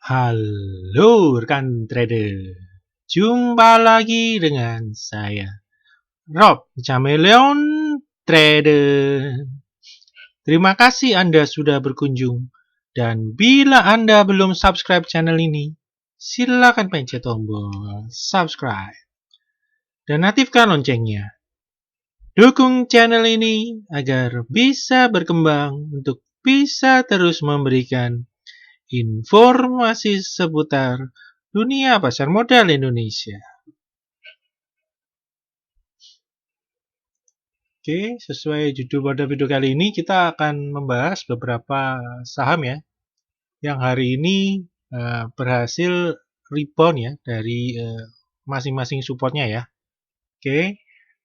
Halo rekan trader, jumpa lagi dengan saya Rob Chameleon Trader. Terima kasih Anda sudah berkunjung, dan bila Anda belum subscribe channel ini, silakan pencet tombol subscribe dan aktifkan loncengnya. Dukung channel ini agar bisa berkembang untuk bisa terus memberikan informasi seputar dunia pasar modal Indonesia. Oke, sesuai judul pada video kali ini, kita akan membahas beberapa saham ya, yang hari ini berhasil rebound ya dari masing-masing supportnya ya. Oke,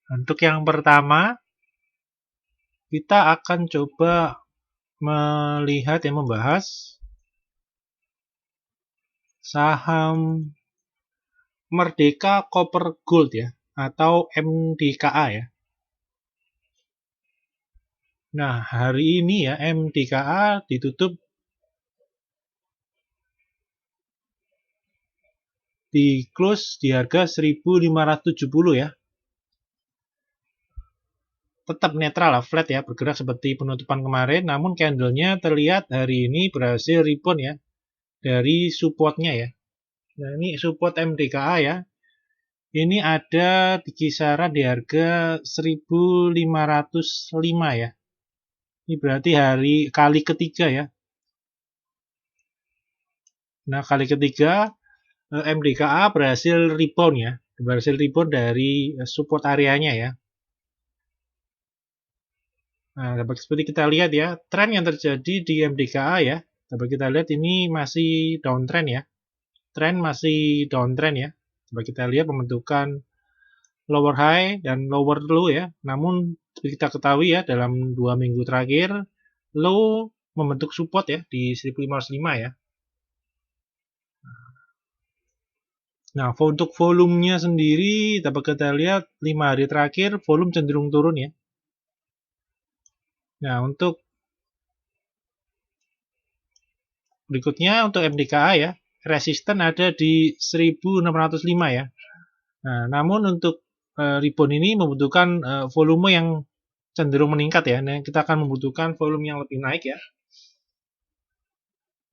untuk yang pertama, kita akan coba melihat yang membahas saham Merdeka Copper Gold ya, atau MDKA ya. Nah, hari ini ya MDKA ditutup di close di harga 1570 ya. Tetap netral lah, flat ya, bergerak seperti penutupan kemarin, namun candlenya terlihat hari ini berhasil rebound ya dari supportnya ya. Nah, ini support MDKA ya. Ini ada di kisaran di harga 1505 ya. Ini berarti kali ketiga ya. Nah, kali ketiga MDKA berhasil rebound ya. Berhasil rebound dari support areanya ya. Nah, dapat seperti kita lihat ya, tren yang terjadi di MDKA ya. Dapat kita lihat ini masih downtrend ya. Tren masih downtrend ya. Dapat kita lihat pembentukan lower high dan lower low ya. Namun seperti kita ketahui ya, dalam 2 minggu terakhir low membentuk support ya di 1505 ya. Nah, untuk volumenya sendiri dapat kita lihat 5 hari terakhir volume cenderung turun ya. Nah, untuk berikutnya untuk MDKA ya, resisten ada di 1605 ya. Nah, namun untuk rebound ini membutuhkan volume yang cenderung meningkat ya. Nah, kita akan membutuhkan volume yang lebih naik ya.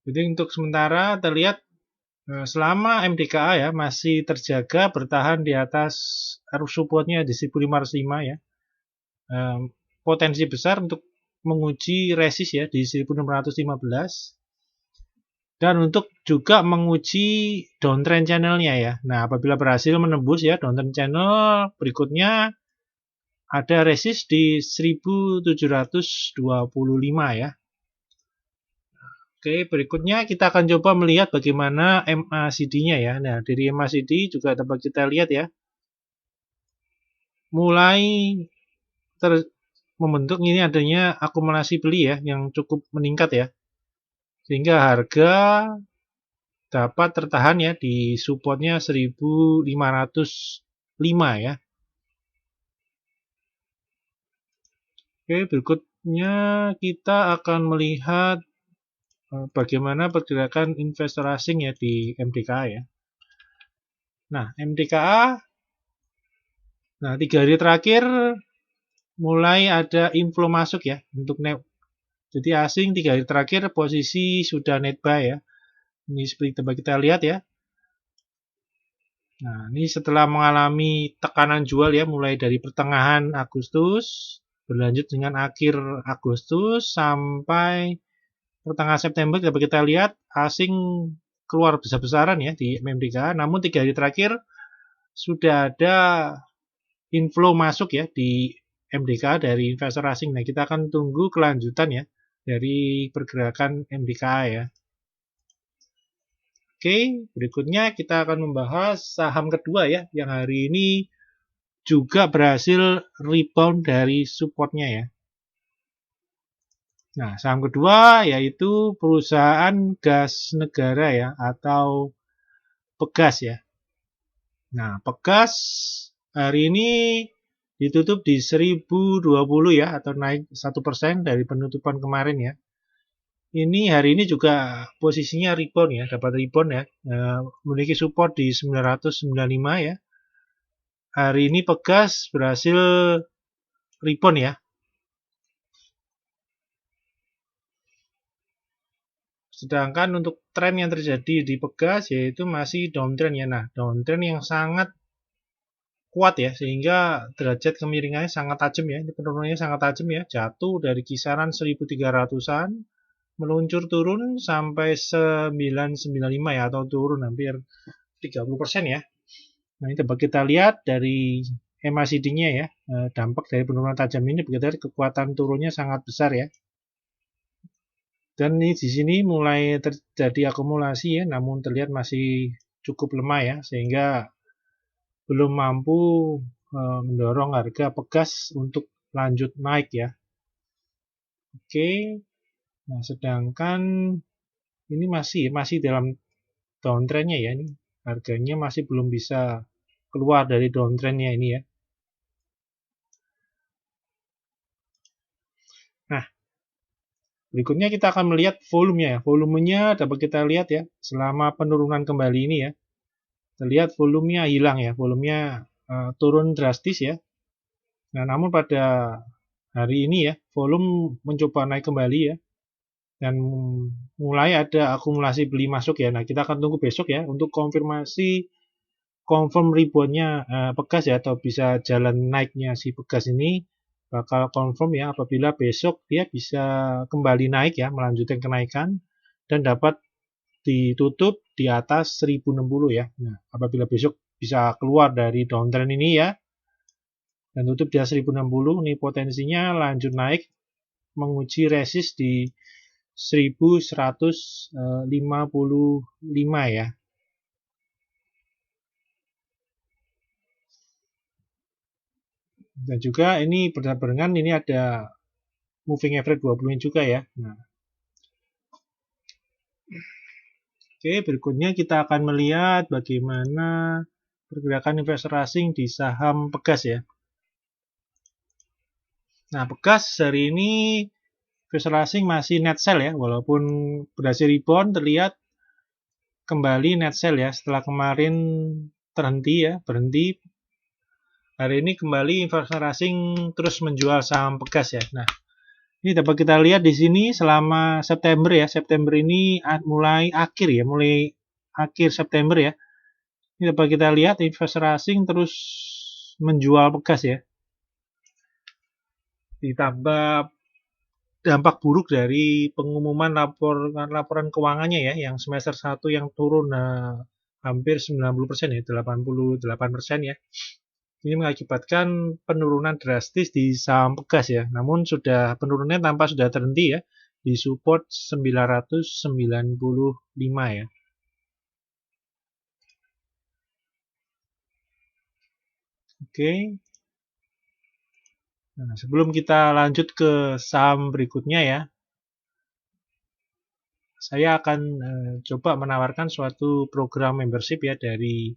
Jadi untuk sementara terlihat selama MDKA ya masih terjaga bertahan di atas arus supportnya di 1505 ya. Potensi besar untuk menguji resist ya di 1615. Dan untuk juga menguji downtrend channelnya ya. Nah, apabila berhasil menembus ya downtrend channel, berikutnya ada resist di 1725 ya. Oke, berikutnya kita akan coba melihat bagaimana MACD-nya ya. Nah, dari MACD juga dapat kita lihat ya. Mulai membentuk ini adanya akumulasi beli ya yang cukup meningkat ya. Sehingga harga dapat tertahan ya di supportnya 1505 ya. Oke, berikutnya kita akan melihat bagaimana pergerakan investor asing ya di MDKA ya. Nah, MDKA, nah 3 hari terakhir mulai ada inflow masuk ya untuk jadi asing 3 hari terakhir posisi sudah net buy ya. Ini seperti tempat kita lihat ya. Nah, ini setelah mengalami tekanan jual ya mulai dari pertengahan Agustus berlanjut dengan akhir Agustus sampai pertengahan September dapat kita lihat asing keluar besar-besaran ya di MDKA. Namun 3 hari terakhir sudah ada inflow masuk ya di MDKA dari investor asing. Nah, kita akan tunggu kelanjutan ya dari pergerakan MDKA ya. Oke, berikutnya kita akan membahas saham kedua ya, yang hari ini juga berhasil rebound dari supportnya ya. Nah, saham kedua yaitu perusahaan gas negara ya, atau Pegas ya. Nah, Pegas hari ini ditutup di 1020 ya, atau naik 1% dari penutupan kemarin ya. Ini hari ini juga posisinya rebound ya, dapat rebound ya, memiliki support di 995 ya. Hari ini Pegas berhasil rebound ya. Sedangkan untuk tren yang terjadi di Pegas yaitu masih downtrend ya. Nah, downtrend yang sangat kuat ya, sehingga derajat kemiringannya sangat tajam ya. Ini penurunannya sangat tajam ya, jatuh dari kisaran 1300-an, meluncur turun sampai 995 ya, atau turun hampir 30% ya. Nah, ini dapat kita lihat dari MACD-nya ya, dampak dari penurunan tajam ini begitu kekuatan turunnya sangat besar ya. Dan ini di sini mulai terjadi akumulasi ya, namun terlihat masih cukup lemah ya, sehingga belum mampu mendorong harga Pegas untuk lanjut naik ya. Oke. Nah, sedangkan ini masih dalam downtrendnya ya, ini harganya masih belum bisa keluar dari downtrendnya ini ya. Nah, berikutnya kita akan melihat volumenya ya. Volumenya dapat kita lihat ya, selama penurunan kembali ini ya. Terlihat volumenya hilang ya, volumenya turun drastis ya. Nah, namun pada hari ini ya, volume mencoba naik kembali ya. Dan mulai ada akumulasi beli masuk ya. Nah, kita akan tunggu besok ya untuk konfirmasi confirm reboundnya Pegas ya, atau bisa jalan naiknya si Pegas ini bakal confirm ya apabila besok dia bisa kembali naik ya, melanjutkan kenaikan dan dapat ditutup di atas 1060 ya. Nah, apabila besok bisa keluar dari downtrend ini ya dan tutup di atas 1060, ini potensinya lanjut naik menguji resist di 1155 ya. Dan juga ini berbarengan ini ada moving average 20 juga ya. Nah, oke, berikutnya kita akan melihat bagaimana pergerakan investor asing di saham Pegas ya. Nah, Pegas hari ini investor asing masih net sell ya, walaupun berhasil rebound, terlihat kembali net sell ya setelah kemarin terhenti ya, berhenti. Hari ini kembali investor asing terus menjual saham Pegas ya. Nah, ini dapat kita lihat di sini selama September ya. September ini mulai akhir September ya. Ini dapat kita lihat investor asing terus menjual Pegas ya. Ditambah dampak buruk dari pengumuman laporan keuangannya ya, yang semester 1 yang turun hampir 90% ya, 88% ya. Ini mengakibatkan penurunan drastis di saham Pegas ya. Namun penurunannya tampak sudah terhenti ya di support 995 ya. Oke. Nah, sebelum kita lanjut ke saham berikutnya ya, saya akan coba menawarkan suatu program membership ya dari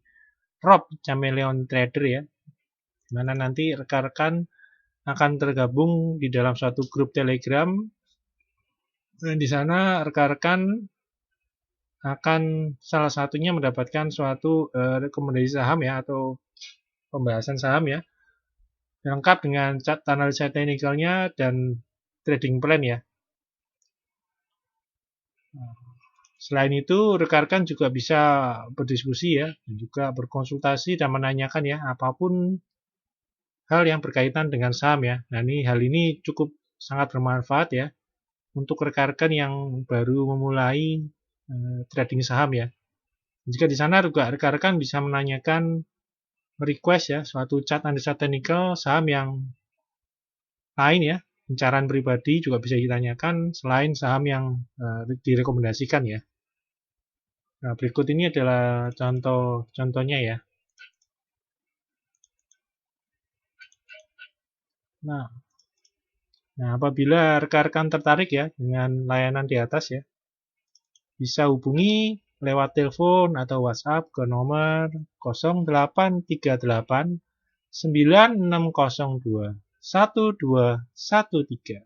Rob Chameleon Trader ya, dimana nanti rekan-rekan akan tergabung di dalam suatu grup Telegram, dan di sana rekan-rekan akan salah satunya mendapatkan suatu rekomendasi saham ya, atau pembahasan saham ya, lengkap dengan analisa teknikalnya dan trading plan ya. Selain itu, rekan-rekan juga bisa berdiskusi ya, dan juga berkonsultasi dan menanyakan ya apapun hal yang berkaitan dengan saham ya. Nah, hal ini cukup sangat bermanfaat ya untuk rekan-rekan yang baru memulai trading saham ya. Jika di sana juga rekan-rekan bisa menanyakan request ya suatu chart analisa teknikal saham yang lain ya, pencarian pribadi juga bisa ditanyakan selain saham yang direkomendasikan ya. Nah, berikut ini adalah contohnya ya. Nah, apabila rekan-rekan tertarik ya dengan layanan di atas ya, bisa hubungi lewat telepon atau WhatsApp ke nomor 0838 9602 1213.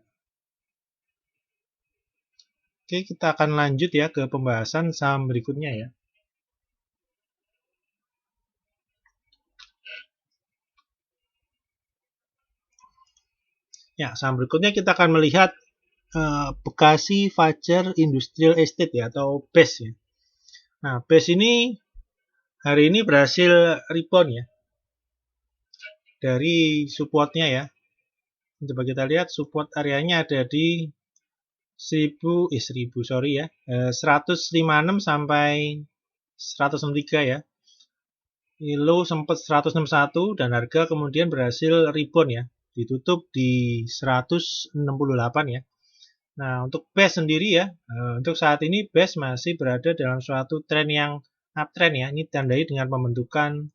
Oke, kita akan lanjut ya ke pembahasan saham berikutnya ya. Ya, saham berikutnya kita akan melihat Bekasi Fajar Industrial Estate ya, atau BES ya. Nah, BES ini hari ini berhasil rebound ya dari supportnya ya. Coba kita lihat support areanya ada di 156 sampai 163 ya. Low sempat 161 dan harga kemudian berhasil rebound ya. Ditutup di 168 ya. Nah, untuk BES sendiri ya, untuk saat ini BES masih berada dalam suatu tren yang uptrend ya. Ini tandai dengan pembentukan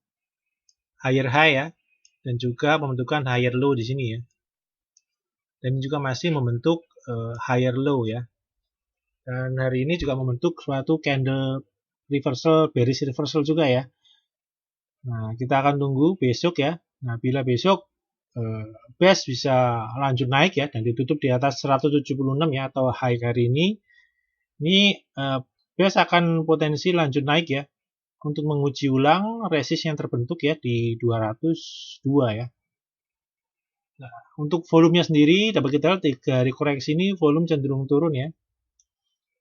higher high ya, dan juga pembentukan higher low di sini ya. Dan juga masih membentuk higher low ya. Dan hari ini juga membentuk suatu candle reversal, bearish reversal juga ya. Nah, kita akan tunggu besok ya. Nah, bila besok BES bisa lanjut naik ya dan ditutup di atas 176 ya atau high hari ini BES akan potensi lanjut naik ya untuk menguji ulang resist yang terbentuk ya di 202 ya. Nah, untuk volumenya sendiri dapat kita lihat 3 hari koreksi ini volume cenderung turun ya.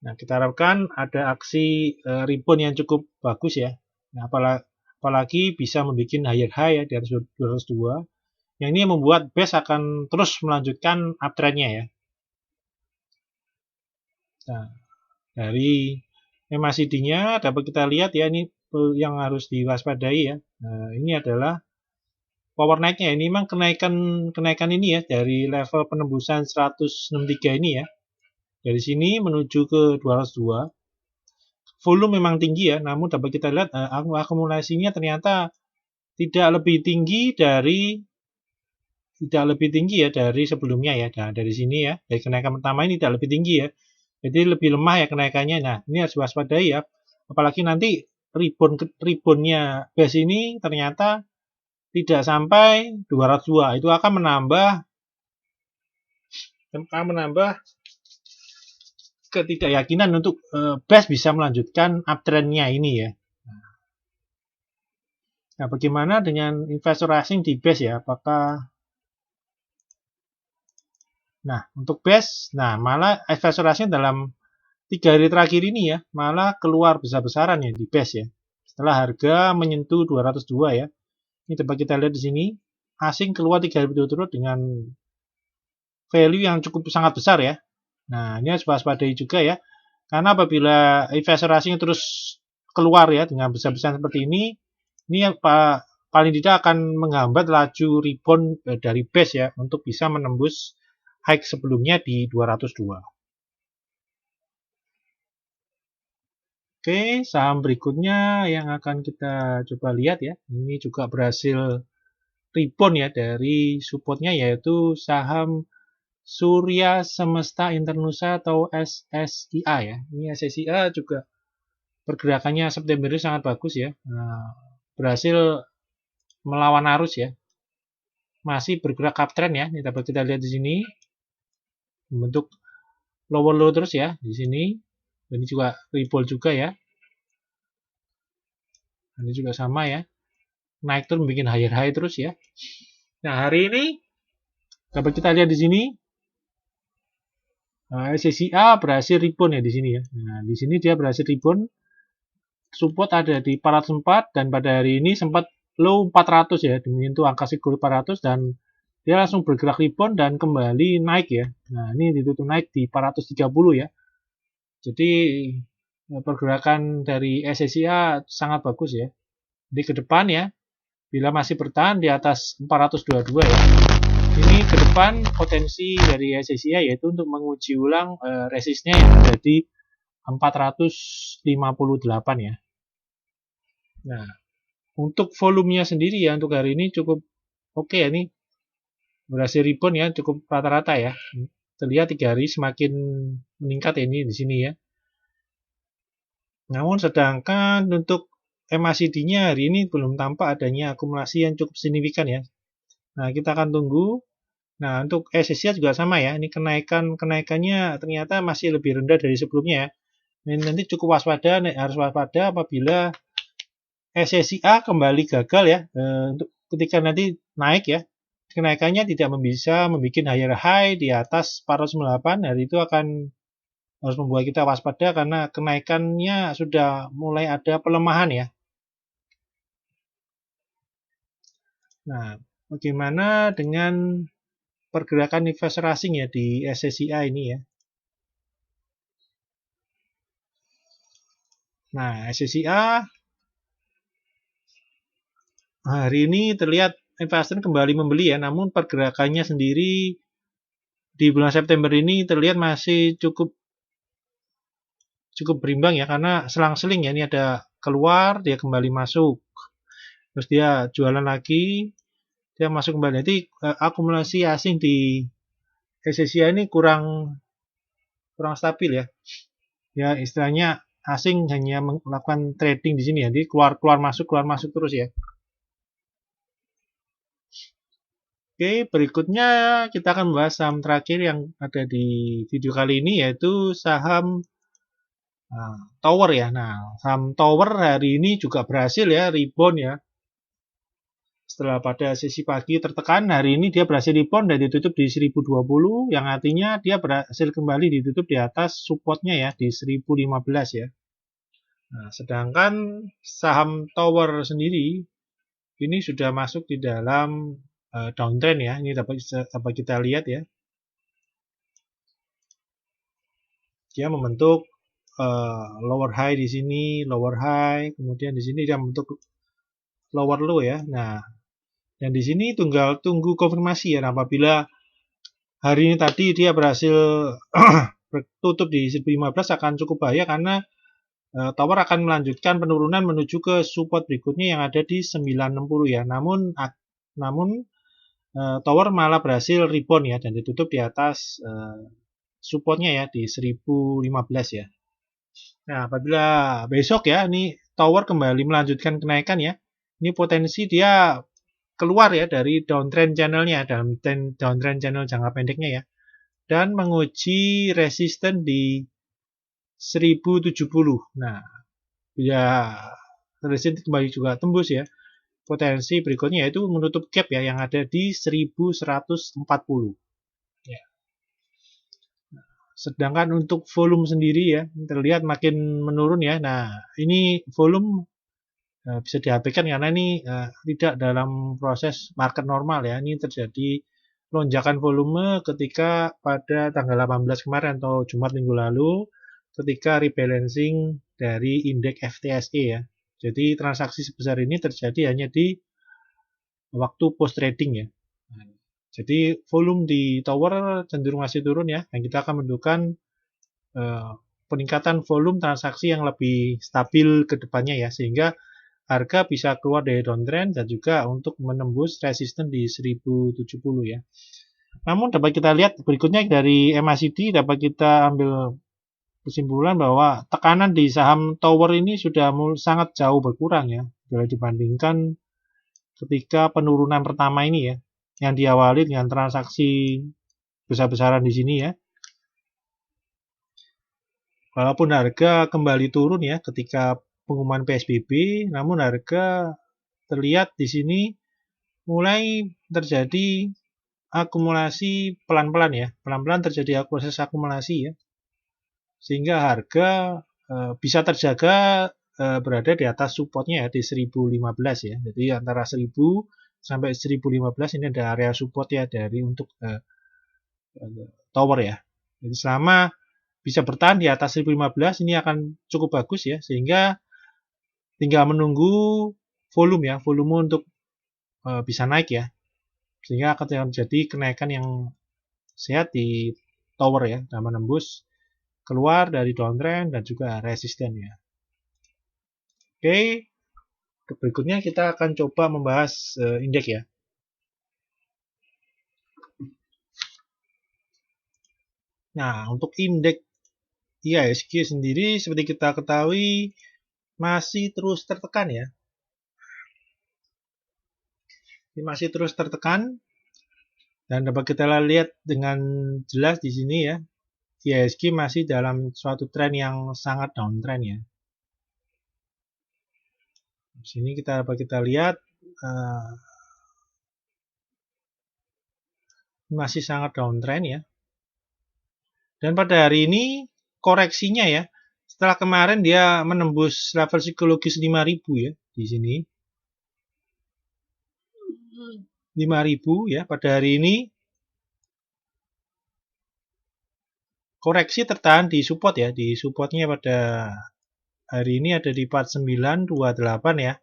Nah, kita harapkan ada aksi rebound yang cukup bagus ya. Nah, apalagi bisa membuat higher high ya di atas 202. Yang ini membuat BES akan terus melanjutkan uptrendnya ya. Nah, dari MACD-nya dapat kita lihat ya, ini yang harus diwaspadai ya. Nah, ini adalah power naiknya. Ini memang kenaikan ini ya dari level penembusan 163 ini ya. Dari sini menuju ke 202. Volume memang tinggi ya, namun dapat kita lihat akumulasinya ternyata tidak lebih tinggi ya dari sebelumnya ya. Nah, dari sini ya, dari kenaikan pertama ini tidak lebih tinggi ya. Jadi lebih lemah ya kenaikannya. Nah, ini harus waspadai ya. Apalagi nanti reboundnya BES ini ternyata tidak sampai 202. Itu akan menambah ketidakyakinan untuk BES bisa melanjutkan uptrendnya ini ya. Nah, bagaimana dengan investor asing di BES ya? Nah, untuk BES, malah investor asing dalam 3 hari terakhir ini ya, malah keluar besar-besaran ya di BES ya. Setelah harga menyentuh 202 ya. Ini dapat kita lihat di sini, asing keluar 3 hari berturut-turut dengan value yang cukup sangat besar ya. Nah, ini harus waspadai juga ya. Karena apabila investor asing terus keluar ya dengan besar-besaran seperti ini paling tidak akan menghambat laju rebound dari BES ya untuk bisa menembus high sebelumnya di 202. Oke, saham berikutnya yang akan kita coba lihat ya. Ini juga berhasil rebound ya dari supportnya yaitu saham Surya Semesta Internusa atau SSIA ya. Ini SSIA juga pergerakannya September ini sangat bagus ya. Nah, berhasil melawan arus ya. Masih bergerak uptrend ya. Ini dapat kita lihat di sini. Membentuk lower low terus ya di sini. Ini juga rebound juga ya. Ini juga sama ya. Naik terus bikin higher high terus ya. Nah, hari ini dapat kita lihat di sini SSIA berhasil rebound ya di sini ya. Nah, di sini dia berhasil rebound. Support ada di 404 dan pada hari ini sempat low 400 ya, menyentuh angka psikologi 400 dan dia langsung bergerak rebound dan kembali naik ya. Nah, ini ditutup naik di 430 ya. Jadi pergerakan dari SSIA sangat bagus ya. Jadi ke depan ya, bila masih bertahan di atas 422 ya. Ini ke depan potensi dari SSIA yaitu untuk menguji ulang resistnya yang ada di 458 ya. Nah, untuk volumenya sendiri ya untuk hari ini cukup oke ya, ini berhasil rebound ya, cukup rata-rata ya. Terlihat 3 hari semakin meningkat ya ini di sini ya. Namun sedangkan untuk MACD-nya hari ini belum tampak adanya akumulasi yang cukup signifikan ya. Nah, kita akan tunggu Nah, untuk SSIA juga sama ya. Ini kenaikannya ternyata masih lebih rendah dari sebelumnya ya. Ini nanti cukup waspada, harus waspada apabila SSIA kembali gagal ya. Untuk ketika nanti naik ya, kenaikannya tidak bisa membuat higher high di atas 498, hari itu akan harus membuat kita waspada karena kenaikannya sudah mulai ada pelemahan ya. Nah, bagaimana dengan pergerakan investor asing ya di SSIA ini ya. Nah, SSIA hari ini terlihat investor kembali membeli ya, namun pergerakannya sendiri di bulan September ini terlihat masih cukup berimbang ya, karena selang-seling ya, ini ada keluar, dia kembali masuk, terus dia jualan lagi, dia masuk kembali. Jadi akumulasi asing di SSIA ini kurang stabil ya. Ya istilahnya asing hanya melakukan trading di sini ya, jadi keluar masuk terus ya. Oke, berikutnya kita akan membahas saham terakhir yang ada di video kali ini, yaitu saham Tower ya. Nah, saham Tower hari ini juga berhasil ya rebound ya. Setelah pada sesi pagi tertekan, hari ini dia berhasil rebound dan ditutup di 1020, yang artinya dia berhasil kembali ditutup di atas supportnya ya, di 1015 ya. Nah, sedangkan saham Tower sendiri ini sudah masuk di dalam downtrend ya. Ini dapat kita lihat ya. Dia membentuk lower high di sini, lower high, kemudian di sini dia membentuk lower low ya. Nah, dan di sini tinggal tunggu konfirmasi ya. Nah, apabila hari ini tadi dia berhasil tutup di 1015 akan cukup bahaya karena Tower akan melanjutkan penurunan menuju ke support berikutnya yang ada di 960 ya. Namun Tower malah berhasil rebound ya dan ditutup di atas supportnya ya di 1015 ya. Nah, apabila besok ya, ini Tower kembali melanjutkan kenaikan ya. Ini potensi dia keluar ya dari downtrend channelnya, dalam downtrend channel jangka pendeknya ya. Dan menguji resisten di 1070. Nah, ya resisten kembali juga tembus ya. Potensi berikutnya yaitu menutup gap ya yang ada di 1140. Ya. Sedangkan untuk volume sendiri ya terlihat makin menurun ya. Nah, ini volume bisa diabaikan karena ini tidak dalam proses market normal ya. Ini terjadi lonjakan volume ketika pada tanggal 18 kemarin atau Jumat minggu lalu ketika rebalancing dari indeks FTSE ya. Jadi transaksi sebesar ini terjadi hanya di waktu post trading ya. Jadi volume di tower cenderung masih turun ya, dan kita akan menentukan peningkatan volume transaksi yang lebih stabil ke depannya ya, sehingga harga bisa keluar dari downtrend dan juga untuk menembus resisten di 1070 ya. Namun dapat kita lihat berikutnya dari MACD dapat kita ambil kesimpulan bahwa tekanan di saham tower ini sudah sangat jauh berkurang ya, bila dibandingkan ketika penurunan pertama ini ya, yang diawali dengan transaksi besar-besaran di sini ya. Walaupun harga kembali turun ya ketika pengumuman PSBB, namun harga terlihat di sini mulai terjadi akumulasi pelan-pelan ya. Pelan-pelan terjadi proses akumulasi ya. Sehingga harga bisa terjaga berada di atas supportnya ya di 1015 ya. Jadi antara 1000 sampai 1015 ini ada area support ya dari untuk tower ya. Jadi selama bisa bertahan di atas 1015 ini akan cukup bagus ya, sehingga tinggal menunggu volume ya, volume untuk bisa naik ya, sehingga akan terjadi kenaikan yang sehat di tower ya, dan menembus keluar dari downtrend dan juga resisten ya. Oke, berikutnya kita akan coba membahas indeks ya. Nah, untuk indeks IHSG sendiri seperti kita ketahui masih terus tertekan ya. Masih terus tertekan Dan dapat kita lihat dengan jelas di sini ya, IHSG masih dalam suatu tren yang sangat downtrend ya. Di sini dapat kita lihat masih sangat downtrend ya. Dan pada hari ini koreksinya ya, setelah kemarin dia menembus level psikologis 5.000 ya di sini. 5.000 ya pada hari ini. Koreksi tertahan di support ya, di supportnya pada hari ini ada di 4928 ya.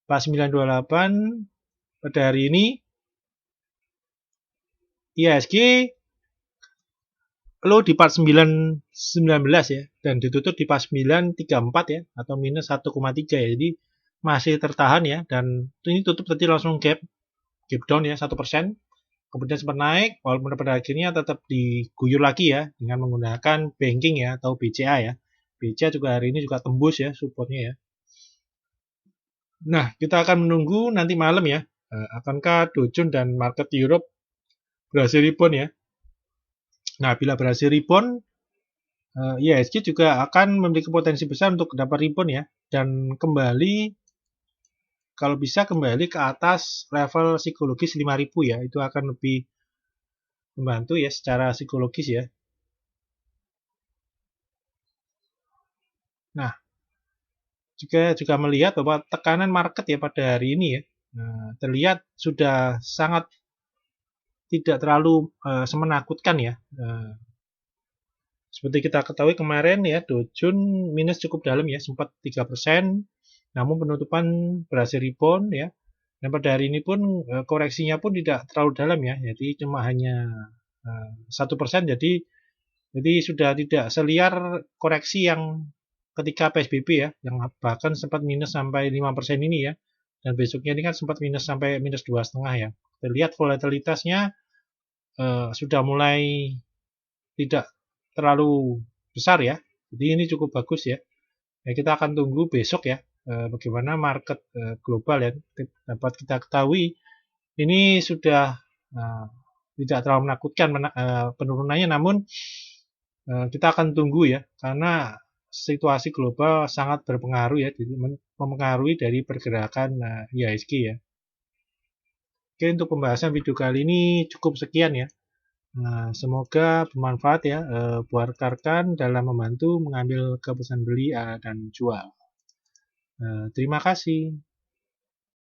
4928 pada hari ini IHSG low di 4919 ya, dan ditutup di 4934 ya, atau minus 1,3 ya. Jadi masih tertahan ya, dan ini tutup tadi langsung gap down ya 1%. Kemudian sempat naik, walaupun pada akhirnya tetap diguyur lagi ya dengan menggunakan banking ya atau BCA ya. BCA juga hari ini juga tembus ya supportnya ya. Nah, kita akan menunggu nanti malam ya. Akankah Dow Jones dan market Europe berhasil rebound ya? Nah, bila berhasil rebound, IHSG juga akan memiliki potensi besar untuk dapat rebound ya, dan kembali kalau bisa kembali ke atas level psikologis 5.000 ya, itu akan lebih membantu ya secara psikologis ya. Nah, juga melihat bahwa tekanan market ya pada hari ini ya, terlihat sudah sangat tidak terlalu semenakutkan ya. Seperti kita ketahui kemarin ya, Dow Jones minus cukup dalam ya, sempat 3%, namun penutupan berhasil rebound ya. Dan pada hari ini pun koreksinya pun tidak terlalu dalam ya, jadi cuma hanya 1%, jadi sudah tidak seliar koreksi yang ketika PSBB ya, yang bahkan sempat minus sampai 5% ini ya, dan besoknya ini kan sempat minus sampai minus 2,5 ya. Kita lihat volatilitasnya sudah mulai tidak terlalu besar ya, jadi ini cukup bagus ya. Kita akan tunggu besok ya, bagaimana market global ya. Dapat kita ketahui ini sudah tidak terlalu menakutkan penurunannya, namun kita akan tunggu ya, karena situasi global sangat berpengaruh ya, jadi mempengaruhi dari pergerakan IHSG ya. Oke, untuk pembahasan video kali ini cukup sekian ya. Nah, semoga bermanfaat ya buat rekan dalam membantu mengambil keputusan beli dan jual. Terima kasih.